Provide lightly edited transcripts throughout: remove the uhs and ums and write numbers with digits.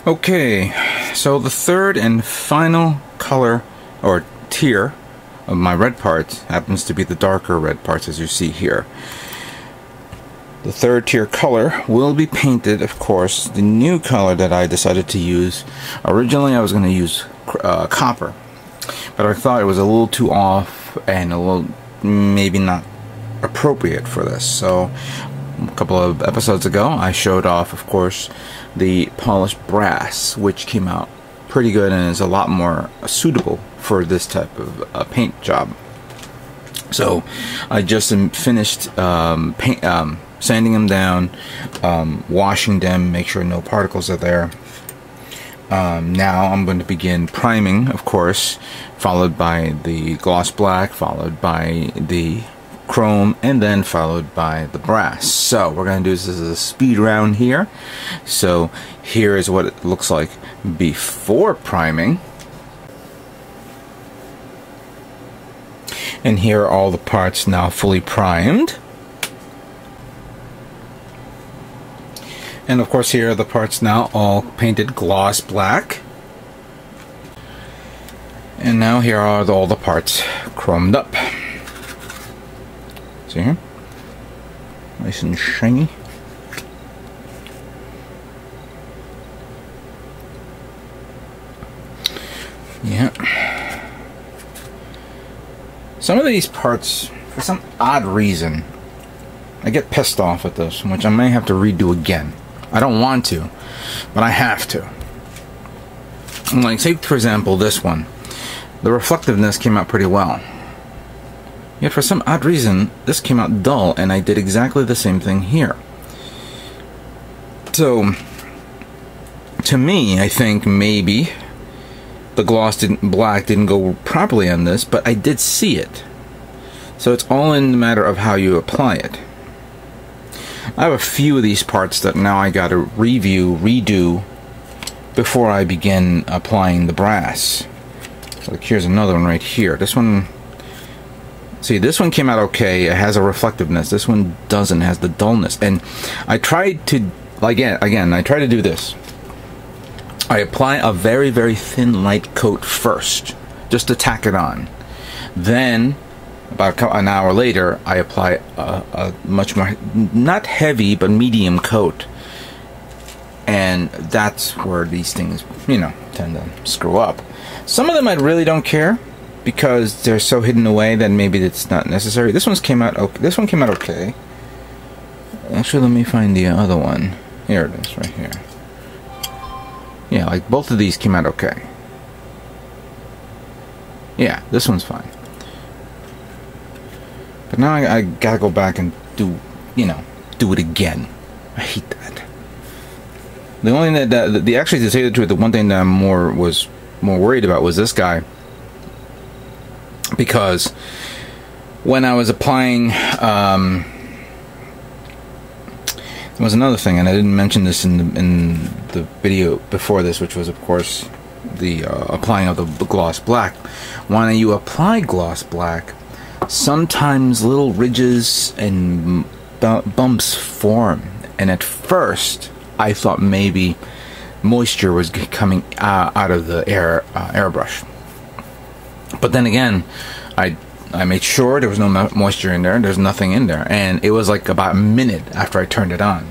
Okay, so the third and final color or tier of my red parts happens to be the darker red parts, as you see here. The third tier color will be painted, of course, the new color that I decided to use. Originally I was going to use copper, but I thought it was a little too off and a little maybe not appropriate for this. So a couple of episodes ago I showed off, of course, the polished brass, which came out pretty good and is a lot more suitable for this type of paint job. So I just finished sanding them down, washing them, make sure no particles are there. Now I'm going to begin priming, of course, followed by the gloss black, followed by the chrome, and then followed by the brass. So we're going to do this as a speed round here. So here is what it looks like before priming, and here are all the parts now fully primed. And of course here are the parts now all painted gloss black. And now here are all the parts chromed up. See here? Nice and shiny. Yeah. Some of these parts, for some odd reason, I get pissed off at this, which I may have to redo again. I don't want to, but I have to. Like, say for example this one. The reflectiveness came out pretty well. Yet for some odd reason, this came out dull, and I did exactly the same thing here. So, to me, I think maybe the gloss black didn't go properly on this, but I did see it. So it's all in the matter of how you apply it. I have a few of these parts that now I got to redo before I begin applying the brass. So like here's another one right here. This one, see, this one came out okay. It has a reflectiveness. This one doesn't, has the dullness. And I tried to, again, I try to do this. I apply a very, very thin light coat first, just to tack it on. Then, about an hour later, I apply a much more, not heavy, but medium coat. And that's where these things, you know, tend to screw up. Some of them I really don't care, because they're so hidden away that maybe it's not necessary. This one came out okay. This one came out okay. Actually, let me find the other one. Here it is, right here. Yeah, like both of these came out okay. Yeah, this one's fine. But now I gotta go back and do it again. I hate that. The only thing that actually, to say the truth, the one thing that I'm was more worried about was this guy, because when I was applying, there was another thing, and I didn't mention this in the video before this, which was, of course, the applying of the gloss black. When you apply gloss black, sometimes little ridges and bumps form, and at first I thought maybe moisture was coming out of the airbrush. But then again, I made sure there was no moisture in there, there's nothing in there, and it was like about a minute after I turned it on.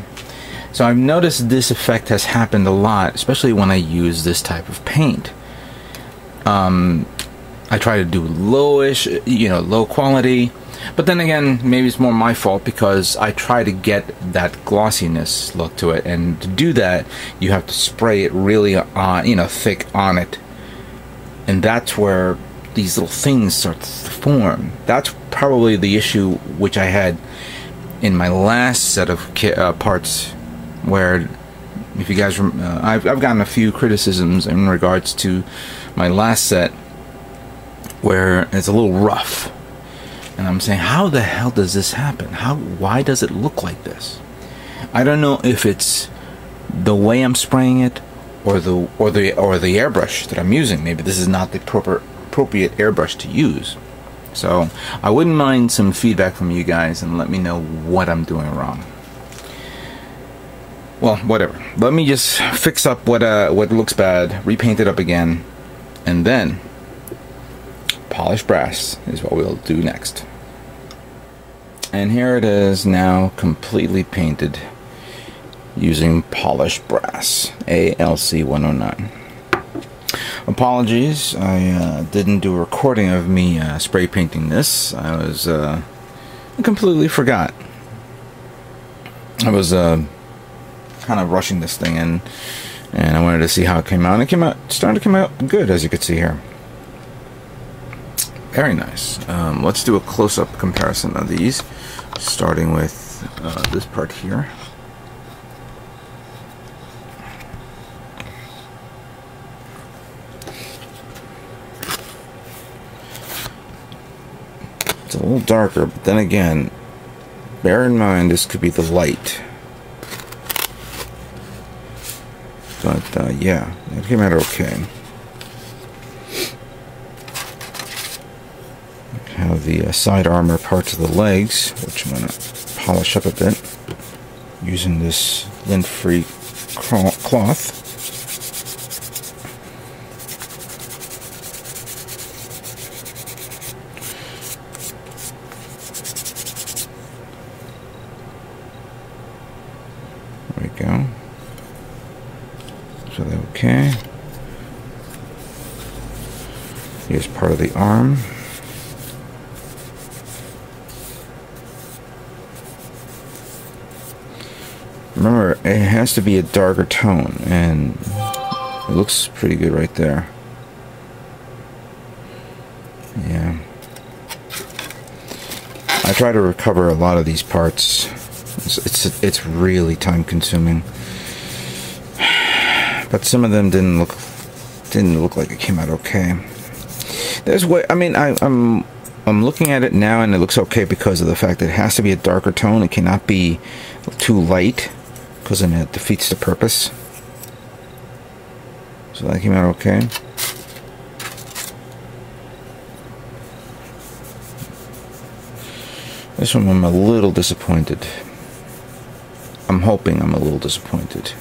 So I've noticed this effect has happened a lot, especially when I use this type of paint. I try to do lowish, low quality, but then again, maybe it's more my fault because I try to get that glossiness look to it, and to do that, you have to spray it really, thick on it, and that's where these little things start to form. That's probably the issue which I had in my last set of parts, where, if you guys I've gotten a few criticisms in regards to my last set where it's a little rough, and I'm saying, how the hell does this happen? Why does it look like this? I don't know if it's the way I'm spraying it or the airbrush that I'm using. Maybe this is not the appropriate airbrush to use. So I wouldn't mind some feedback from you guys and let me know what I'm doing wrong. Well, whatever. Let me just fix up what looks bad, repaint it up again, and then polished brass is what we'll do next. And here it is now, completely painted using polished brass, ALC 109. Apologies, I didn't do a recording of me spray painting this. I completely forgot. I was kind of rushing this thing in, and I wanted to see how it came out. And it started to come out good, as you can see here. Very nice. Let's do a close-up comparison of these, starting with this part here. It's a little darker, but then again, bear in mind this could be the light. But yeah, it came out okay. Have the side armor parts of the legs, which I'm going to polish up a bit using this lint-free cloth. There we go. So they're okay. Here's part of the arm. Remember, it has to be a darker tone, and it looks pretty good right there. Yeah. I try to recover a lot of these parts. It's really time consuming. But some of them didn't look like it came out okay. There's way, I mean, I'm looking at it now and it looks okay because of the fact that it has to be a darker tone. It cannot be too light, because then it defeats the purpose. So that came out okay. This one I'm a little disappointed. I'm hoping I'm a little disappointed.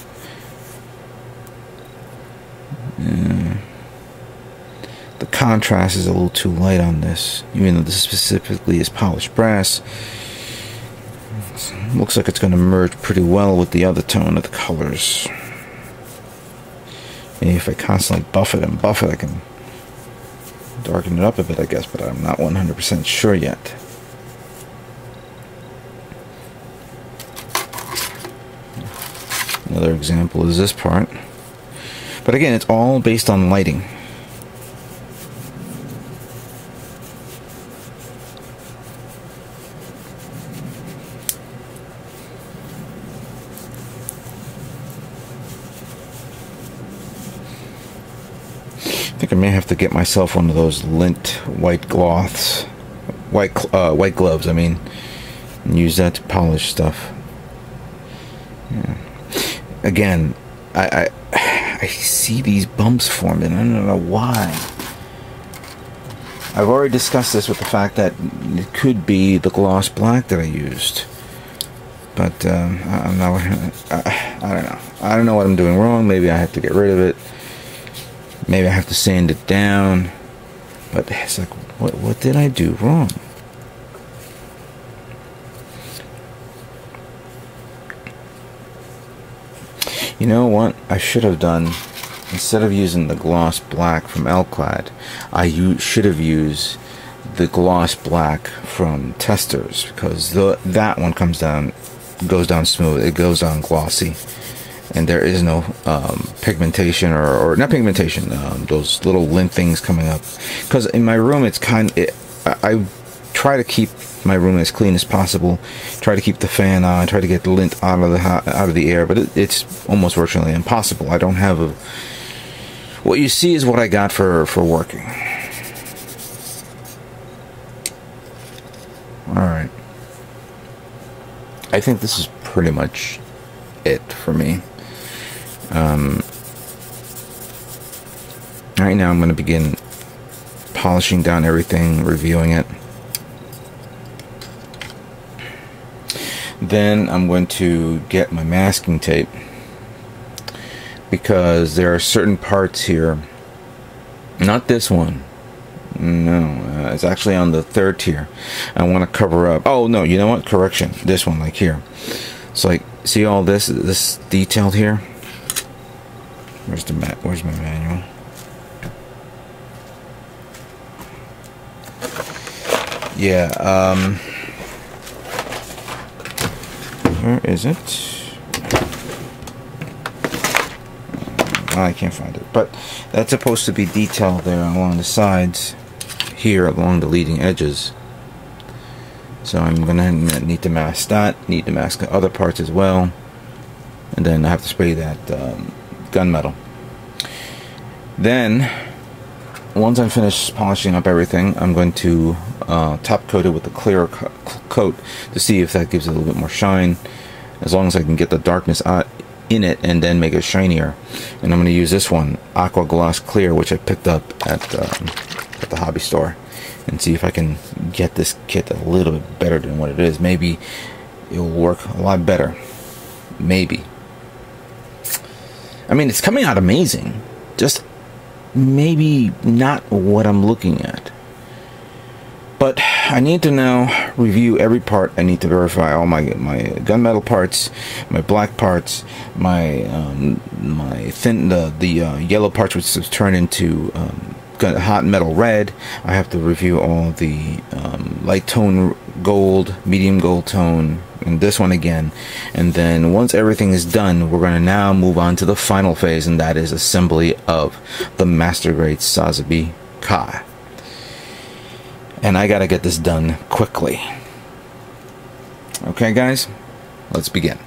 The contrast is a little too light on this, even though this specifically is polished brass. Looks like it's going to merge pretty well with the other tone of the colors. Maybe if I constantly buff it and buff it, I can darken it up a bit, I guess, but I'm not 100% sure yet. Another example is this part. But again, it's all based on lighting. I think I may have to get myself one of those lint white cloths, white gloves, I mean, and use that to polish stuff. Yeah. Again, I see these bumps formed, and I don't know why. I've already discussed this with the fact that it could be the gloss black that I used, but I'm not. I don't know. I don't know what I'm doing wrong. Maybe I have to get rid of it. Maybe I have to sand it down. But it's like, what did I do wrong? You know what I should have done? Instead of using the gloss black from Alclad, I should have used the gloss black from Testers, because that one goes down smooth. It goes down glossy, and there is no pigmentation or not pigmentation. Those little lint things coming up. Because in my room, it's I try to keep my room as clean as possible. Try to keep the fan on. Try to get the lint out of the air, but it's almost virtually impossible. I don't have a. What you see is what I got for working. Alright. I think this is pretty much it for me. Right now I'm going to begin polishing down everything, reviewing it. Then I'm going to get my masking tape because there are certain parts here, not this one, no, it's actually on the third tier. I want to cover up. Oh no, you know what, correction, this one, like here. So like, see all this detailed here? Where's my manual? Yeah, where is it? I can't find it, but that's supposed to be detailed there along the sides here, along the leading edges. So I'm gonna need to mask that, need to mask the other parts as well, and then I have to spray that gunmetal. Then once I'm finished polishing up everything, I'm going to top coat it with a clear coat to see if that gives it a little bit more shine, as long as I can get the darkness out in it and then make it shinier. And I'm going to use this one, Aqua Gloss Clear, which I picked up at the hobby store, and see if I can get this kit a little bit better than what it is. Maybe it will work a lot better. Maybe. I mean, it's coming out amazing, just maybe not what I'm looking at. But I need to now review every part. I need to verify all my gunmetal parts, my black parts, my thin the yellow parts, which is turned into hot metal red. I have to review all the light tone gold, medium gold tone, and this one again. And then once everything is done, we're going to now move on to the final phase, and that is assembly of the Master Grade Sazabi I. And I gotta get this done quickly. Okay guys, let's begin.